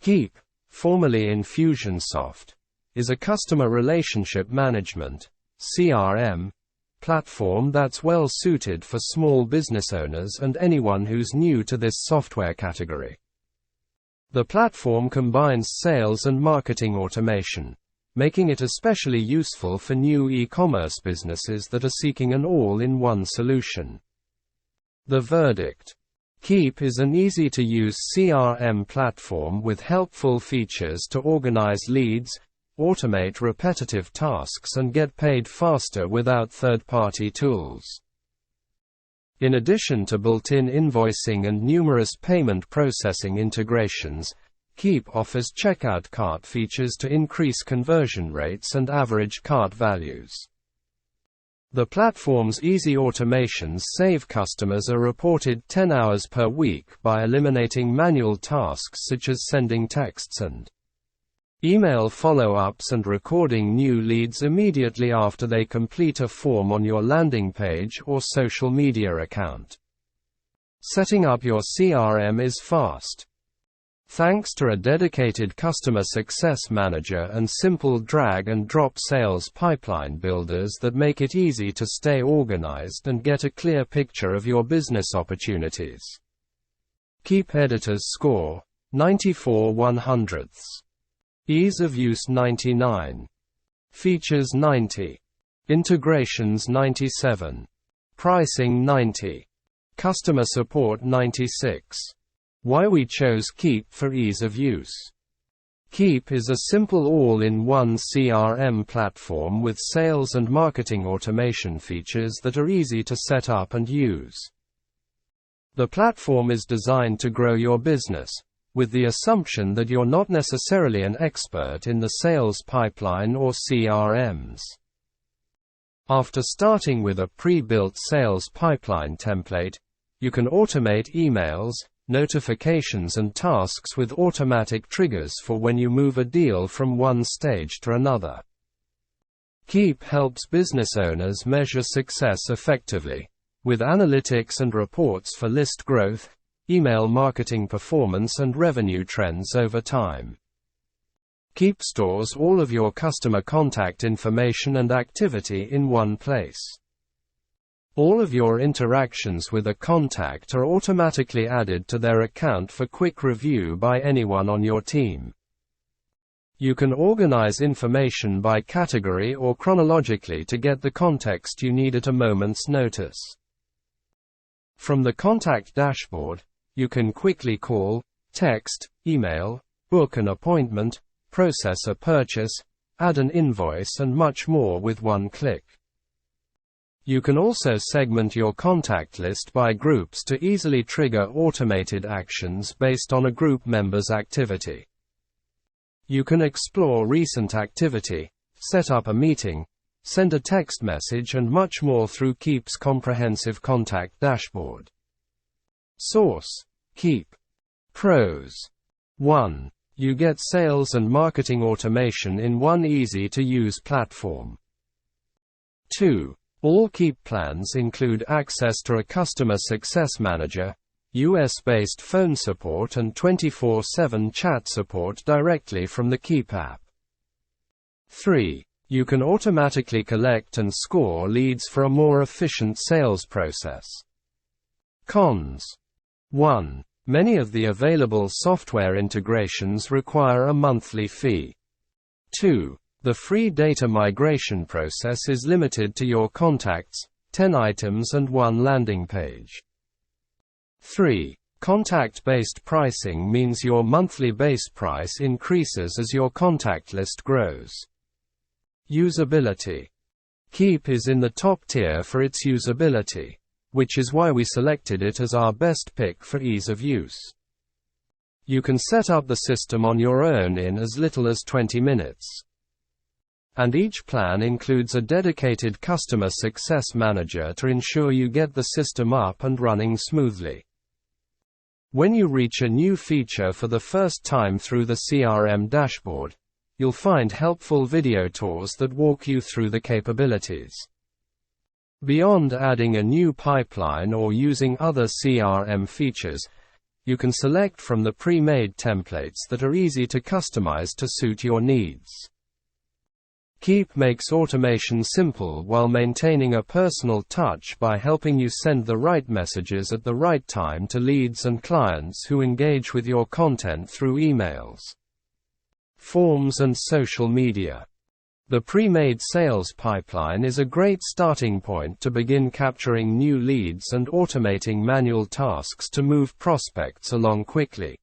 Keap, formerly Infusionsoft, is a customer relationship management (CRM) platform that's well suited for small business owners and anyone who's new to this software category. The platform combines sales and marketing automation, making it especially useful for new e-commerce businesses that are seeking an all-in-one solution. The verdict: Keap is an easy-to-use CRM platform with helpful features to organize leads, automate repetitive tasks and get paid faster without third-party tools. In addition to built-in invoicing and numerous payment processing integrations, Keap offers checkout cart features to increase conversion rates and average cart values. The platform's easy automations save customers a reported 10 hours per week by eliminating manual tasks such as sending texts and email follow-ups and recording new leads immediately after they complete a form on your landing page or social media account. Setting up your CRM is fast. Thanks to a dedicated customer success manager and simple drag-and-drop sales pipeline builders that make it easy to stay organized and get a clear picture of your business opportunities. Keap Editors Score: 94/100. Ease of use 99. Features 90. Integrations 97. Pricing 90. Customer support 96. Why we chose Keap for ease of use. Keap is a simple all-in-one CRM platform with sales and marketing automation features that are easy to set up and use. The platform is designed to grow your business, with the assumption that you're not necessarily an expert in the sales pipeline or CRMs. After starting with a pre-built sales pipeline template, you can automate emails, notifications and tasks with automatic triggers for when you move a deal from one stage to another. Keap helps business owners measure success effectively, with analytics and reports for list growth, email marketing performance and revenue trends over time. Keap stores all of your customer contact information and activity in one place. All of your interactions with a contact are automatically added to their account for quick review by anyone on your team. You can organize information by category or chronologically to get the context you need at a moment's notice. From the contact dashboard, you can quickly call, text, email, book an appointment, process a purchase, add an invoice and much more with one click. You can also segment your contact list by groups to easily trigger automated actions based on a group member's activity. You can explore recent activity, set up a meeting, send a text message and much more through Keap's comprehensive contact dashboard. Source: Keap. Pros: 1. You get sales and marketing automation in one easy-to-use platform. 2. All Keap plans include access to a customer success manager, US-based phone support and 24/7 chat support directly from the Keap app. 3. You can automatically collect and score leads for a more efficient sales process. Cons: 1. Many of the available software integrations require a monthly fee. 2. The free data migration process is limited to your contacts, 10 items and one landing page. 3. Contact-based pricing means your monthly base price increases as your contact list grows. Usability: Keap is in the top tier for its usability, which is why we selected it as our best pick for ease of use. You can set up the system on your own in as little as 20 minutes. And each plan includes a dedicated customer success manager to ensure you get the system up and running smoothly. When you reach a new feature for the first time through the CRM dashboard, you'll find helpful video tours that walk you through the capabilities. Beyond adding a new pipeline or using other CRM features, you can select from the pre-made templates that are easy to customize to suit your needs. Keap makes automation simple while maintaining a personal touch by helping you send the right messages at the right time to leads and clients who engage with your content through emails, forms and social media. The pre-made sales pipeline is a great starting point to begin capturing new leads and automating manual tasks to move prospects along quickly.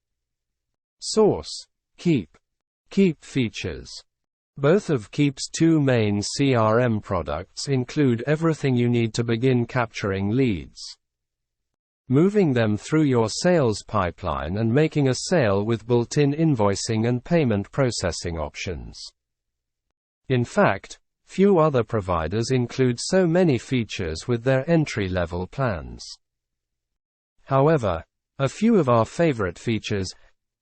Source: Keap. Keap features. Both of Keap's two main CRM products include everything you need to begin capturing leads, moving them through your sales pipeline and making a sale with built-in invoicing and payment processing options. In fact, few other providers include so many features with their entry-level plans. However, a few of our favorite features,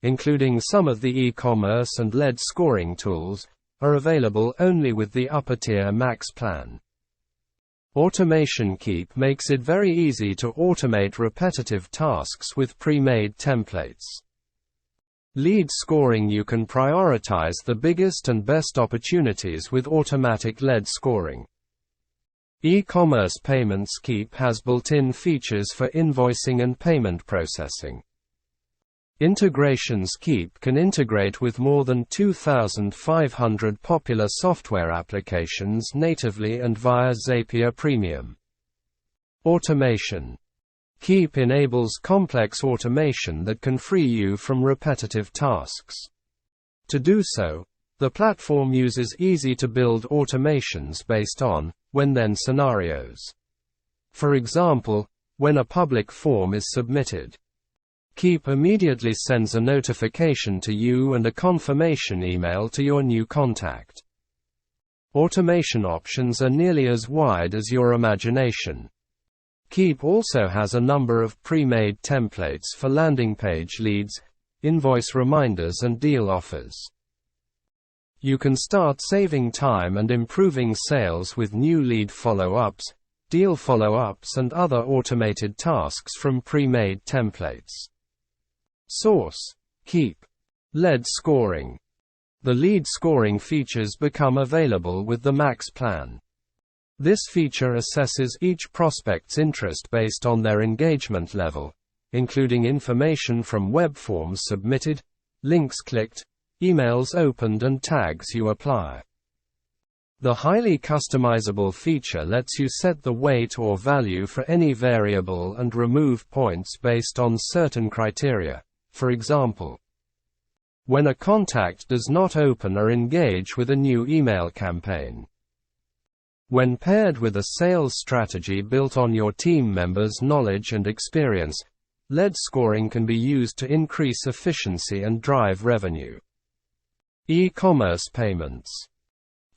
including some of the e-commerce and lead scoring tools, are available only with the upper-tier Max plan. Automation Keap makes it very easy to automate repetitive tasks with pre-made templates. Lead scoring: you can prioritize the biggest and best opportunities with automatic lead scoring. E-commerce payments: Keap has built-in features for invoicing and payment processing. Integrations: Keap can integrate with more than 2,500 popular software applications natively and via Zapier Premium. Automation: Keap enables complex automation that can free you from repetitive tasks. To do so, the platform uses easy-to-build automations based on when-then scenarios. For example, when a public form is submitted, Keap immediately sends a notification to you and a confirmation email to your new contact. Automation options are nearly as wide as your imagination. Keap also has a number of pre-made templates for landing page leads, invoice reminders and deal offers. You can start saving time and improving sales with new lead follow-ups, deal follow-ups and other automated tasks from pre-made templates. Source: Keap. Lead scoring. The lead scoring features become available with the Max plan. This feature assesses each prospect's interest based on their engagement level, including information from web forms submitted, links clicked, emails opened and tags you apply. The highly customizable feature lets you set the weight or value for any variable and remove points based on certain criteria. For example, when a contact does not open or engage with a new email campaign. When paired with a sales strategy built on your team members' knowledge and experience, lead scoring can be used to increase efficiency and drive revenue. E-commerce payments.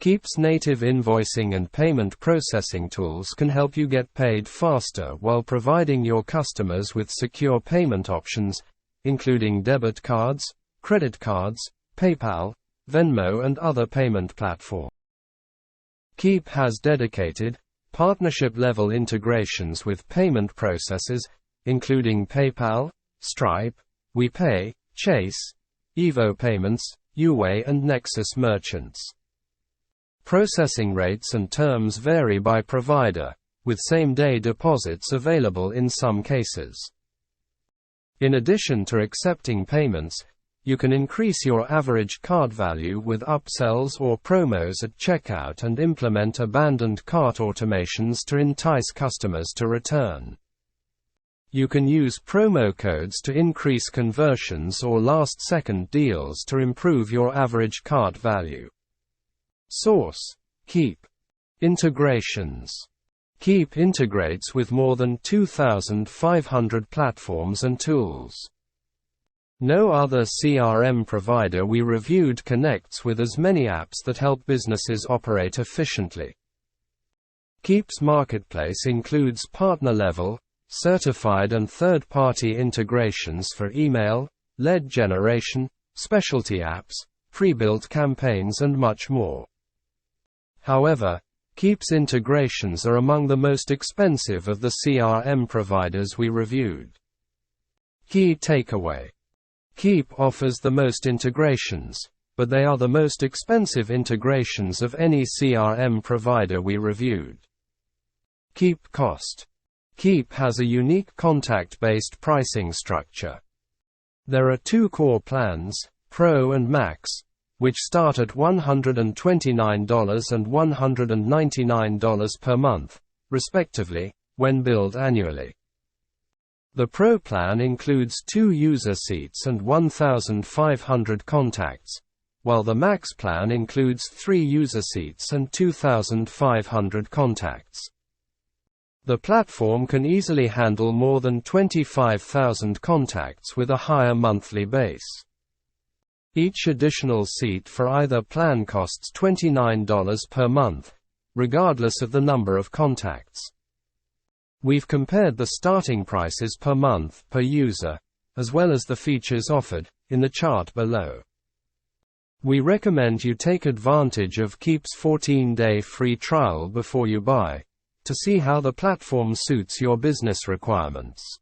Keap's native invoicing and payment processing tools can help you get paid faster while providing your customers with secure payment options, including debit cards, credit cards, PayPal, Venmo and other payment platforms. Keap has dedicated, partnership-level integrations with payment processors, including PayPal, Stripe, WePay, Chase, Evo Payments, Uway and Nexus merchants. Processing rates and terms vary by provider, with same-day deposits available in some cases. In addition to accepting payments, you can increase your average cart value with upsells or promos at checkout and implement abandoned cart automations to entice customers to return. You can use promo codes to increase conversions or last-second deals to improve your average cart value. Source: Keap. Integrations. Keap integrates with more than 2,500 platforms and tools. No other CRM provider we reviewed connects with as many apps that help businesses operate efficiently. Keap's marketplace includes partner-level, certified and third-party integrations for email, lead generation, specialty apps, pre-built campaigns and much more. However, Keap's integrations are among the most expensive of the CRM providers we reviewed. Key takeaway. Keap offers the most integrations, but they are the most expensive integrations of any CRM provider we reviewed. Keap cost. Keap has a unique contact-based pricing structure. There are two core plans, Pro and Max, which start at $129 and $199 per month, respectively, when billed annually. The Pro plan includes 2 user seats and 1,500 contacts, while the Max plan includes 3 user seats and 2,500 contacts. The platform can easily handle more than 25,000 contacts with a higher monthly base. Each additional seat for either plan costs $29 per month, regardless of the number of contacts. We've compared the starting prices per month per user, as well as the features offered, in the chart below. We recommend you take advantage of Keap's 14-day free trial before you buy, to see how the platform suits your business requirements.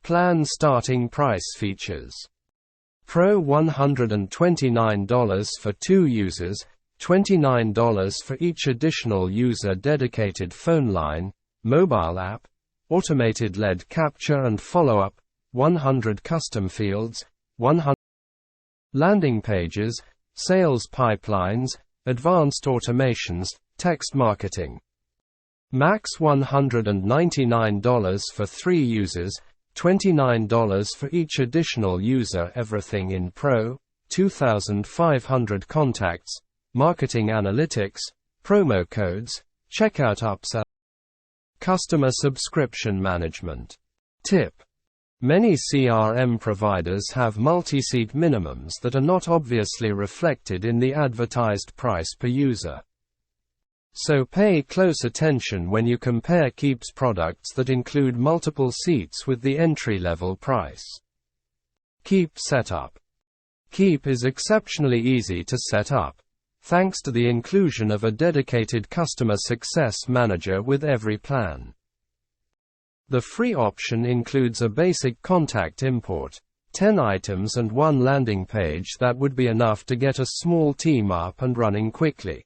Plan starting price features. Pro $129 for 2 users, $29 for each additional user, dedicated phone line, mobile app, automated lead capture and follow-up, 100 custom fields, 100 landing pages, sales pipelines, advanced automations, text marketing. Max $199 for 3 users, $29 for each additional user, everything in Pro, 2,500 contacts, marketing analytics, promo codes, checkout upsell. Customer subscription management. Tip. Many CRM providers have multi-seat minimums that are not obviously reflected in the advertised price per user. So pay close attention when you compare Keap's products that include multiple seats with the entry-level price. Keap setup. Keap is exceptionally easy to set up, thanks to the inclusion of a dedicated customer success manager with every plan. The free option includes a basic contact import, 10 items and 1 landing page that would be enough to get a small team up and running quickly.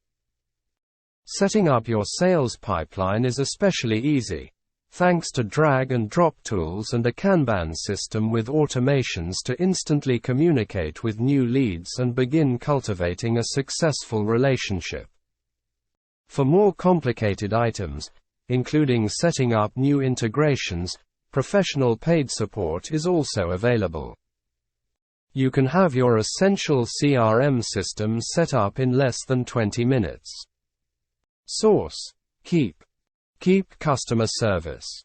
Setting up your sales pipeline is especially easy, thanks to drag and drop tools and a Kanban system with automations to instantly communicate with new leads and begin cultivating a successful relationship. For more complicated items, including setting up new integrations, professional paid support is also available. You can have your essential CRM system set up in less than 20 minutes. Source: Keap. Keap customer service.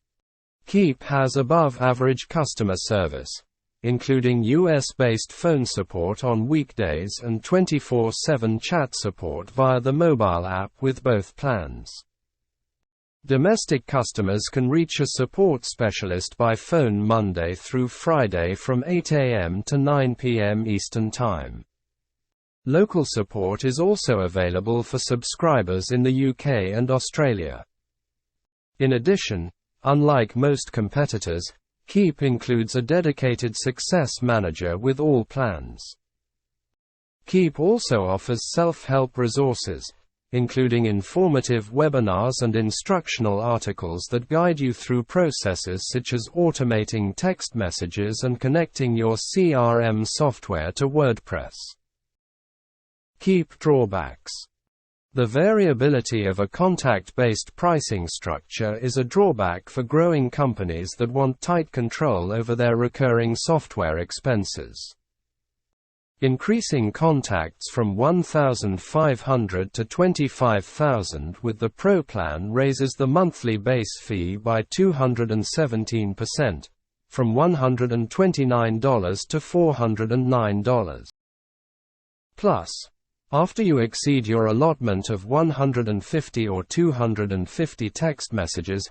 Keap has above-average customer service, including US-based phone support on weekdays and 24/7 chat support via the mobile app with both plans. Domestic customers can reach a support specialist by phone Monday through Friday from 8 a.m. to 9 p.m. Eastern Time. Local support is also available for subscribers in the UK and Australia. In addition, unlike most competitors, Keap includes a dedicated success manager with all plans. Keap also offers self-help resources, including informative webinars and instructional articles that guide you through processes such as automating text messages and connecting your CRM software to WordPress. Keap drawbacks. The variability of a contact-based pricing structure is a drawback for growing companies that want tight control over their recurring software expenses. Increasing contacts from 1,500 to 25,000 with the Pro plan raises the monthly base fee by 217%, from $129 to $409. Plus, after you exceed your allotment of 150 or 250 text messages,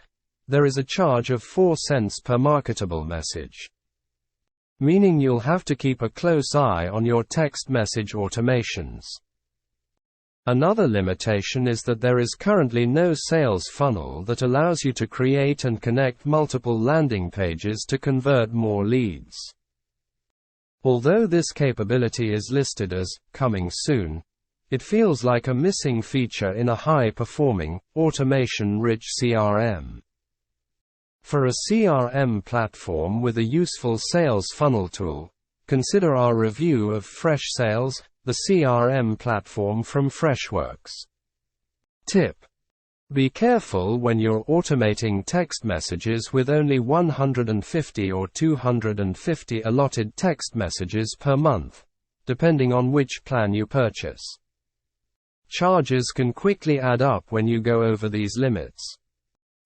there is a charge of 4 cents per marketable message. Meaning you'll have to keep a close eye on your text message automations. Another limitation is that there is currently no sales funnel that allows you to create and connect multiple landing pages to convert more leads. Although this capability is listed as coming soon, it feels like a missing feature in a high-performing, automation-rich CRM. For a CRM platform with a useful sales funnel tool, consider our review of Fresh Sales, the CRM platform from Freshworks. Tip: be careful when you're automating text messages with only 150 or 250 allotted text messages per month, depending on which plan you purchase. Charges can quickly add up when you go over these limits.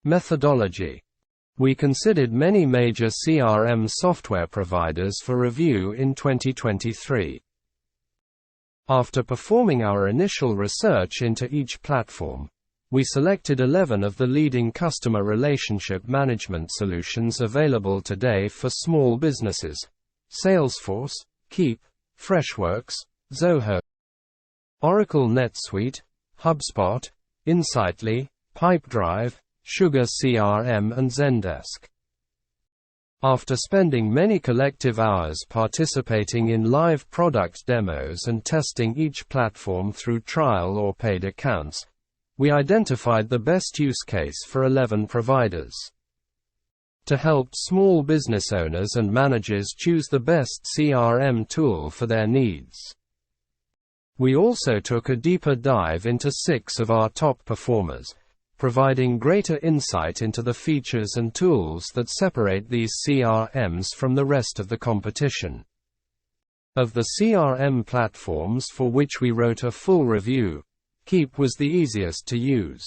Methodology: we considered many major CRM software providers for review in 2023. After performing our initial research into each platform, we selected 11 of the leading customer relationship management solutions available today for small businesses: Salesforce, Keap, Freshworks, Zoho, Oracle NetSuite, HubSpot, Insightly, Pipedrive, Sugar CRM and Zendesk. After spending many collective hours participating in live product demos and testing each platform through trial or paid accounts, we identified the best use case for 11 providers. To help small business owners and managers choose the best CRM tool for their needs, we also took a deeper dive into 6 of our top performers, providing greater insight into the features and tools that separate these CRMs from the rest of the competition. Of the CRM platforms for which we wrote a full review, Keap was the easiest to use,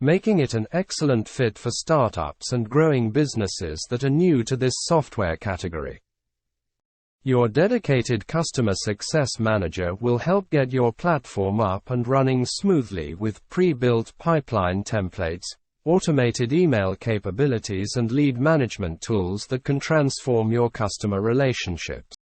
making it an excellent fit for startups and growing businesses that are new to this software category. Your dedicated customer success manager will help get your platform up and running smoothly with pre-built pipeline templates, automated email capabilities and lead management tools that can transform your customer relationships.